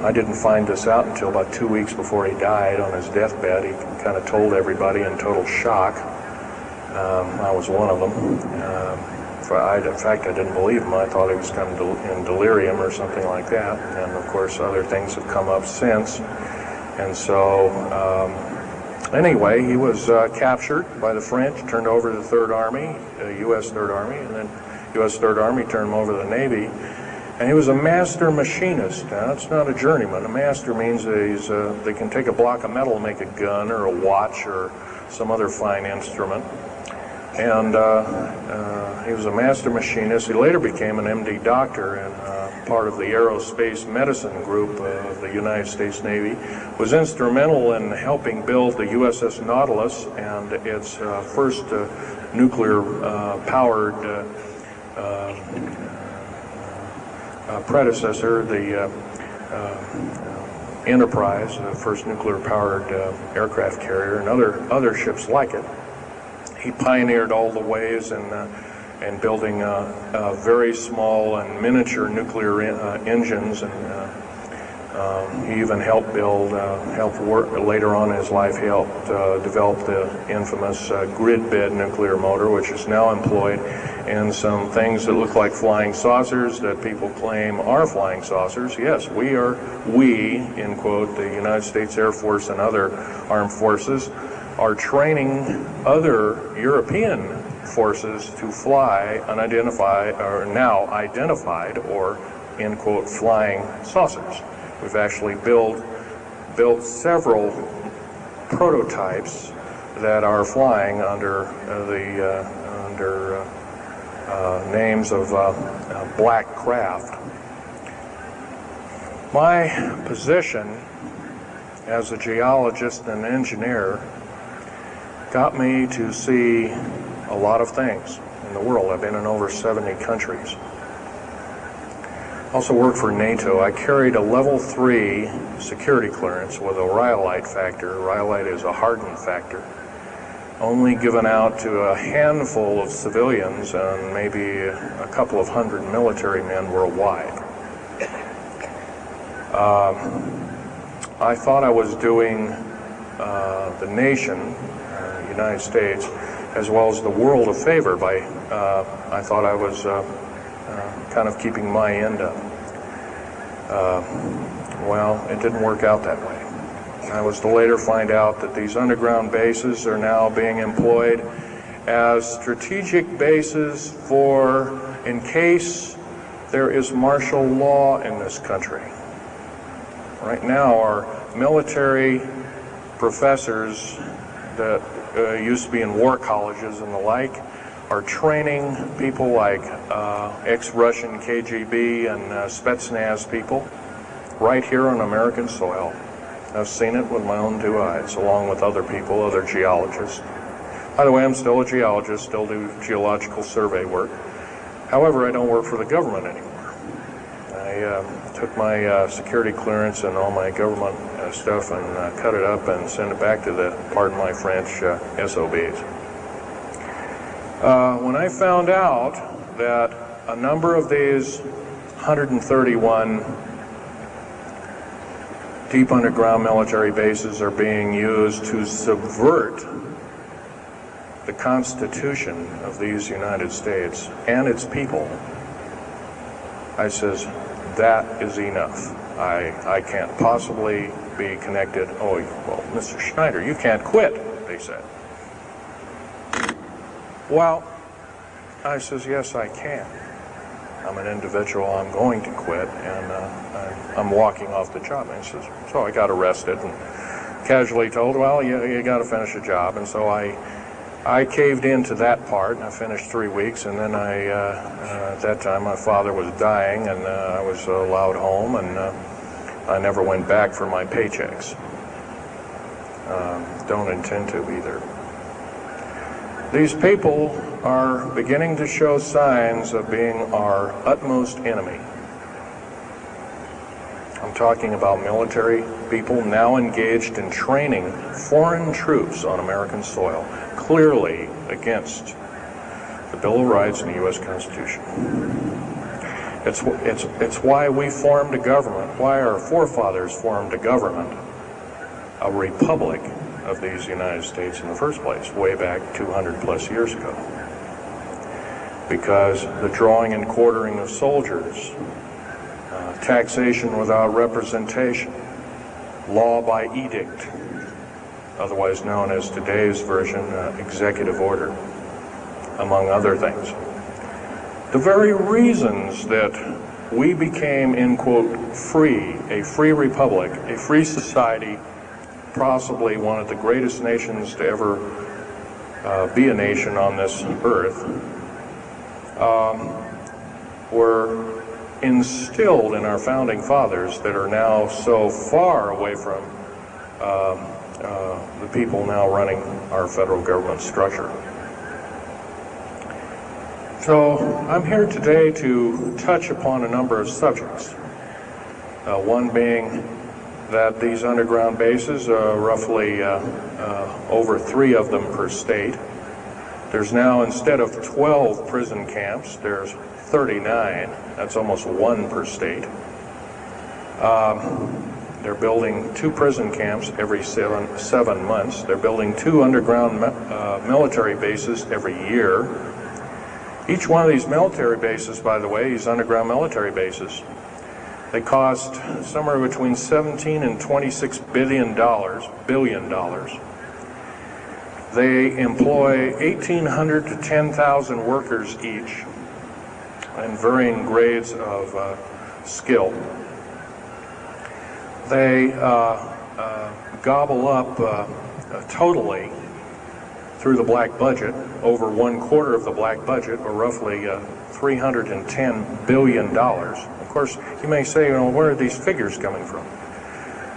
I didn't find this out until about 2 weeks before he died on his deathbed. He kind of told everybody in total shock. I was one of them. In fact, I didn't believe him. I thought he was kind of in delirium or something like that. And of course, other things have come up since. And so, anyway, he was captured by the French, turned over to the Third Army, U.S. Third Army, and then U.S. Third Army turned him over to the Navy. And he was a master machinist. Now, it's not a journeyman. A master means they can take a block of metal and make a gun or a watch or some other fine instrument. And he was a master machinist. He later became an MD doctor and part of the aerospace medicine group of the United States Navy. Was instrumental in helping build the USS Nautilus and its first nuclear-powered predecessor, the Enterprise, the first nuclear-powered aircraft carrier, and other ships like it. He pioneered all the ways in building very small and miniature nuclear engines, and he even helped later on in his life, he helped develop the infamous grid bed nuclear motor, which is now employed in some things that look like flying saucers that people claim are flying saucers. Yes, we, in quote, the United States Air Force and other armed forces, are training other European forces to fly unidentified, or now identified, or, in quote, flying saucers. We've actually built several prototypes that are flying under names of black craft. My position as a geologist and engineer got me to see a lot of things in the world. I've been in over 70 countries. Also worked for NATO. I carried a level 3 security clearance with a rhyolite factor. Rhyolite is a hardened factor, only given out to a handful of civilians and maybe a couple of hundred military men worldwide. I thought I was doing the nation, United States, as well as the world a favor by, I thought I was kind of keeping my end up. Well, it didn't work out that way. I was to later find out that these underground bases are now being employed as strategic bases for, in case there is martial law in this country. Right now, our military professors that used to be in war colleges and the like are training people like ex-Russian KGB and Spetsnaz people right here on American soil. I've seen it with my own 2 eyes, along with other people, other geologists. By the way, I'm still a geologist, still do geological survey work. However, I don't work for the government anymore. I took my security clearance and all my government stuff and cut it up and sent it back to the, pardon my French, SOBs. When I found out that a number of these 131 deep underground military bases are being used to subvert the Constitution of these United States and its people, I says, that is enough. I can't possibly be connected. Oh, well, Mr. Schneider, you can't quit, they said. Well, I says, yes, I can. I'm an individual, I'm going to quit, and I'm walking off the job. And he says, so I got arrested and casually told, well, you got to finish a job. And so I caved into that part, and I finished 3 weeks, and then at that time my father was dying, and I was allowed home, and I never went back for my paychecks. Don't intend to either. These people are beginning to show signs of being our utmost enemy. I'm talking about military people now engaged in training foreign troops on American soil, clearly against the Bill of Rights and the U.S. Constitution. It's why we formed a government, why our forefathers formed a government, a republic of these United States in the first place, way back 200 plus years ago. Because the drawing and quartering of soldiers, taxation without representation, law by edict, otherwise known as today's version, executive order, among other things. The very reasons that we became, in quote, free, a free republic, a free society, possibly one of the greatest nations to ever be a nation on this earth, were instilled in our founding fathers that are now so far away from the people now running our federal government structure. So I'm here today to touch upon a number of subjects. One being that these underground bases, roughly over 3 of them per state. There's now, instead of 12 prison camps, there's 39. That's almost 1 per state. They're building 2 prison camps every 7 months. They're building 2 underground military bases every year. Each one of these military bases, by the way, these underground military bases, they cost somewhere between $17 and $26 billion. They employ 1,800 to 10,000 workers each in varying grades of skill. They gobble up totally through the black budget, over 1/4 of the black budget, or roughly $310 billion. Of course, you may say, well, where are these figures coming from?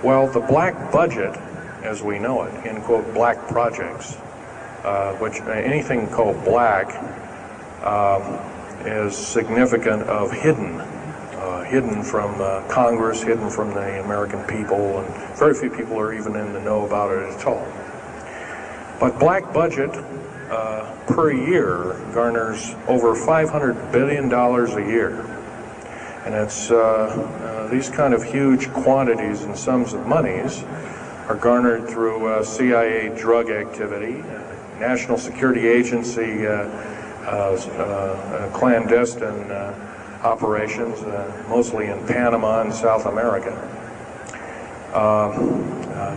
Well, the black budget, as we know it, in quote, black projects, which anything called black is significant of hidden from Congress, hidden from the American people, and very few people are even in the know about it at all. But black budget per year garners over $500 billion a year. And it's these kind of huge quantities and sums of monies are garnered through CIA drug activity, National Security Agency clandestine operations, mostly in Panama and South America.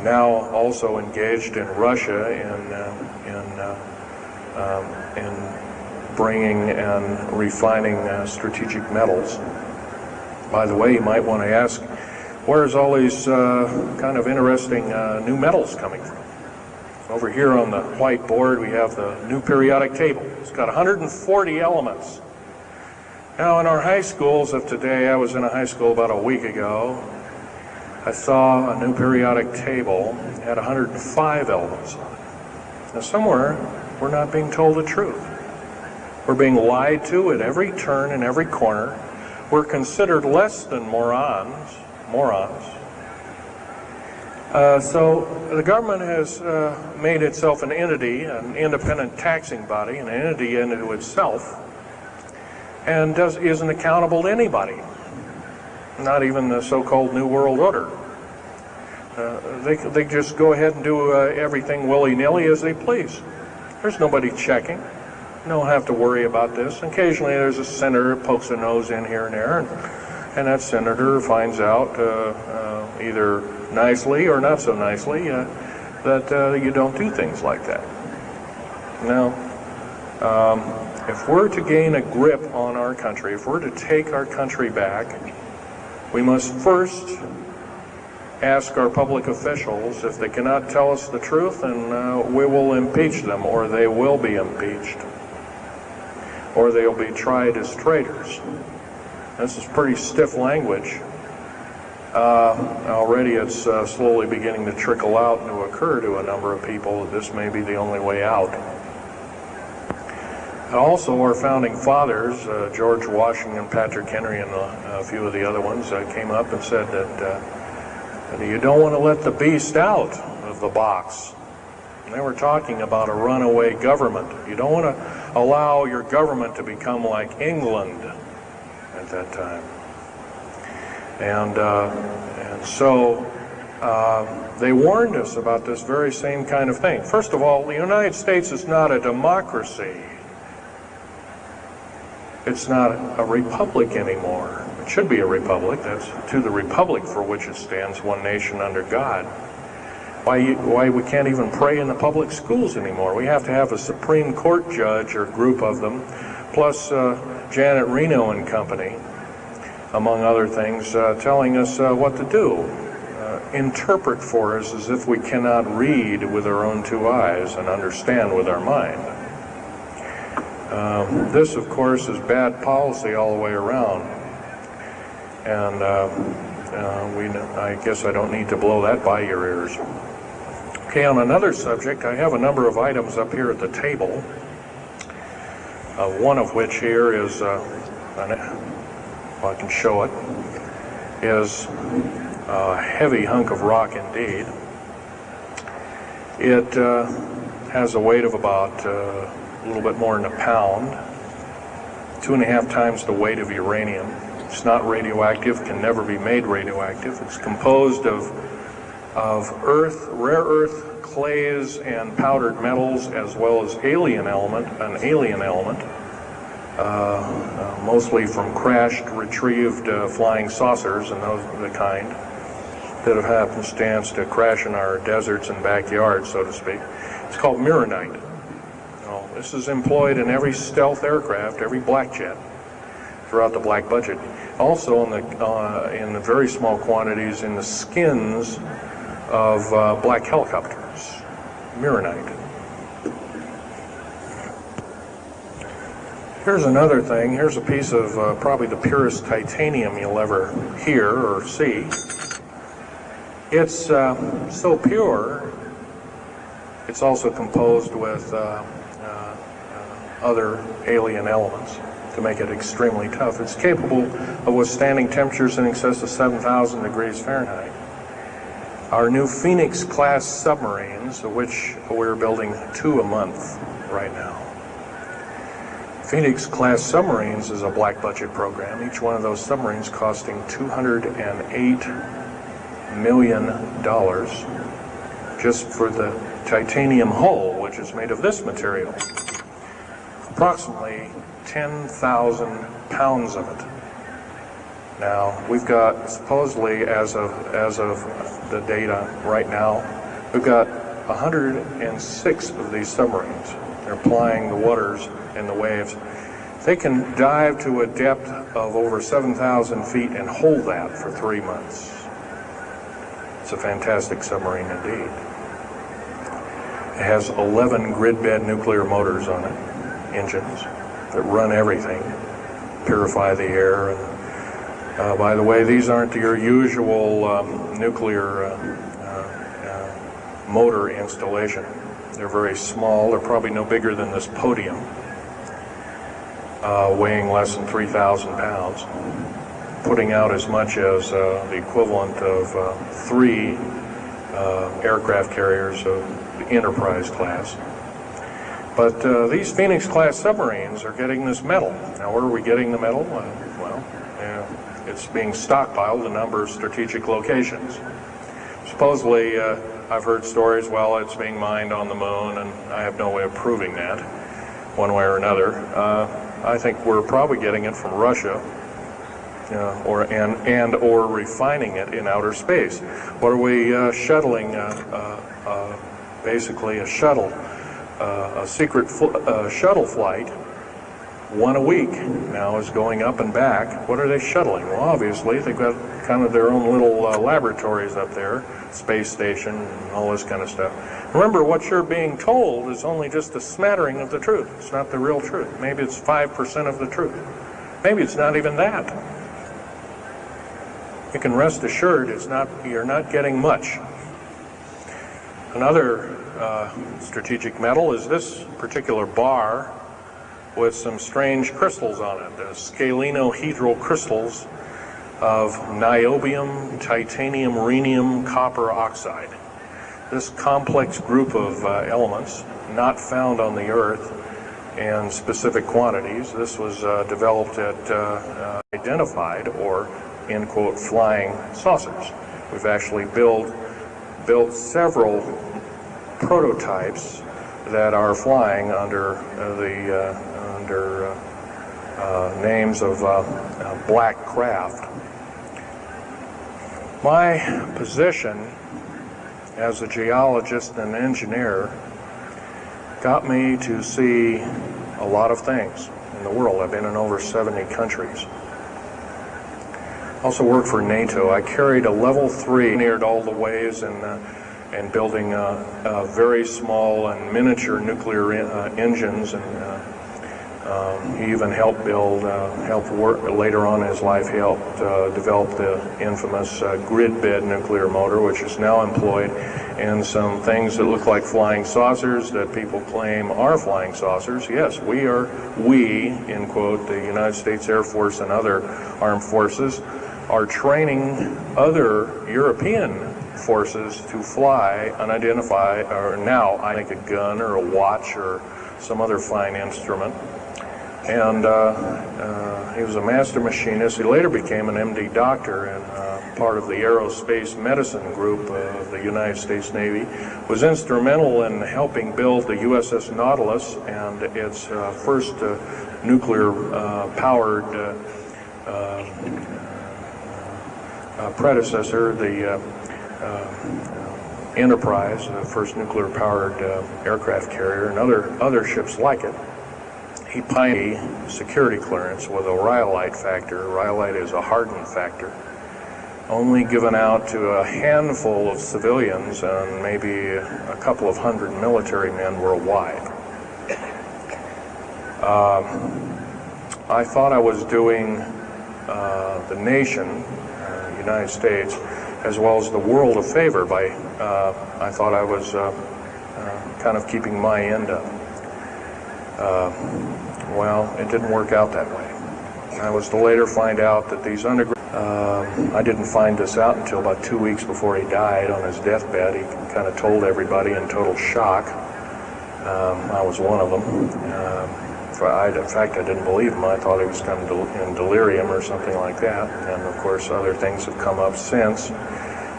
Now also engaged in Russia in bringing and refining strategic metals. By the way, you might want to ask, where's all these kind of interesting new metals coming from? Over here on the whiteboard we have the new periodic table. It's got 140 elements. Now in our high schools of today, I was in a high school about a week ago, I saw a new periodic table had 105 elements on it. Now somewhere we're not being told the truth. We're being lied to at every turn and every corner. We're considered less than morons. So the government has made itself an entity, an independent taxing body, an entity into itself, and isn't accountable to anybody, not even the so-called New World Order. They just go ahead and do everything willy-nilly as they please. There's nobody checking. You don't have to worry about this. Occasionally there's a senator who pokes a nose in here and there, and that senator finds out either nicely or not so nicely that you don't do things like that. Now, if we're to gain a grip on our country, if we're to take our country back, we must first ask our public officials if they cannot tell us the truth, and we will impeach them, or they will be impeached, or they'll be tried as traitors. This is pretty stiff language. Already it's slowly beginning to trickle out and to occur to a number of people that this may be the only way out. Also, our founding fathers, George Washington, Patrick Henry, and a few of the other ones, came up and said that you don't want to let the beast out of the box. And they were talking about a runaway government. You don't want to allow your government to become like England. at that time. And so they warned us about this very same kind of thing. First of all, the United States is not a democracy. It's not a republic anymore. It should be a republic. That's to the republic for which it stands, one nation under God. Why we can't even pray in the public schools anymore? We have to have a Supreme Court judge or group of them, plus Janet Reno and company, among other things, telling us what to do. Interpret for us as if we cannot read with our own two eyes and understand with our mind. This, of course, is bad policy all the way around. And I guess I don't need to blow that by your ears. Okay, on another subject, I have a number of items up here at the table. One of which here is, well, I can show it, is a heavy hunk of rock indeed. It has a weight of about a little bit more than a pound, 2.5 times the weight of uranium. It's not radioactive, can never be made radioactive. It's composed of earth, rare earth, clays, and powdered metals, as well as an alien element, mostly from crashed, retrieved flying saucers and those of the kind that have happenstance to crash in our deserts and backyards, so to speak. It's called mironite. This is employed in every stealth aircraft, every black jet, throughout the black budget. Also in the very small quantities in the skins of black helicopters. Mironite. Here's another thing. Here's a piece of probably the purest titanium you'll ever hear or see. It's so pure, it's also composed with other alien elements to make it extremely tough. It's capable of withstanding temperatures in excess of 7,000 degrees Fahrenheit. Our new Phoenix-class submarines, of which we're building 2 a month right now. Phoenix-class submarines is a black budget program. Each one of those submarines costing $208 million just for the titanium hull, which is made of this material. Approximately 10,000 pounds of it. Now, we've got, supposedly, as of the data right now, we've got 106 of these submarines. They're plying the waters and the waves. They can dive to a depth of over 7,000 feet and hold that for 3 months. It's a fantastic submarine indeed. It has 11 grid-bed nuclear motors on it, engines, that run everything, purify the air. And, by the way, these aren't your usual nuclear motor installation. They're very small. They're probably no bigger than this podium, weighing less than 3,000 pounds, putting out as much as the equivalent of 3 aircraft carriers of the Enterprise class. But these Phoenix-class submarines are getting this metal. Now, where are we getting the metal? It's being stockpiled in a number of strategic locations. Supposedly, I've heard stories, well, it's being mined on the moon, and I have no way of proving that, one way or another. I think we're probably getting it from Russia, or refining it in outer space. What are we shuttling? Basically, a shuttle, a secret shuttle flight. 1 a week now is going up and back. What are they shuttling? Well, obviously, they've got kind of their own little laboratories up there, space station, and all this kind of stuff. Remember, what you're being told is only just a smattering of the truth. It's not the real truth. Maybe it's 5% of the truth. Maybe it's not even that. You can rest assured you're not getting much. Another strategic metal is this particular bar with some strange crystals on it, scalenohedral crystals of niobium, titanium, rhenium, copper oxide. This complex group of elements, not found on the Earth, in specific quantities. This was developed at identified, or in quote, flying saucers. We've actually built several prototypes that are flying under names of black craft. My position as a geologist and engineer got me to see a lot of things in the world. I've been in over 70 countries. Also worked for NATO. I carried a level 3, engineered all the ways in building very small and miniature nuclear engines, and he even helped work later on in his life. He helped develop the infamous grid bed nuclear motor, which is now employed in some things that look like flying saucers that people claim are flying saucers. Yes, we, in quote, the United States Air Force and other armed forces, are training other European forces to fly unidentified, or now I think a gun or a watch or some other flying instrument. And he was a master machinist. He later became an MD doctor and part of the aerospace medicine group of the United States Navy. Was instrumental in helping build the USS Nautilus and its first nuclear-powered predecessor, the Enterprise, the first nuclear-powered aircraft carrier, and other ships like it. He pioneered security clearance with a rhyolite factor. Rhyolite is a hardened factor, only given out to a handful of civilians and maybe a couple of hundred military men worldwide. I thought I was doing the nation, United States, as well as the world a favor by, I thought I was kind of keeping my end up. Well, it didn't work out that way. I was to later find out that these underground, I didn't find this out until about 2 weeks before he died on his deathbed. He kind of told everybody in total shock. I was one of them. In fact, I didn't believe him. I thought he was kind of in delirium or something like that. And of course, other things have come up since.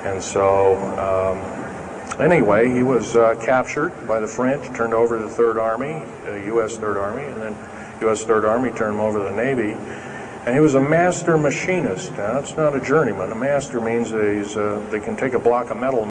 And so, anyway, he was captured by the French, turned over to the Third Army, U.S. Third Army, and then U.S. Third Army turned him over to the Navy. And he was a master machinist. Now, that's not a journeyman. A master means they can take a block of metal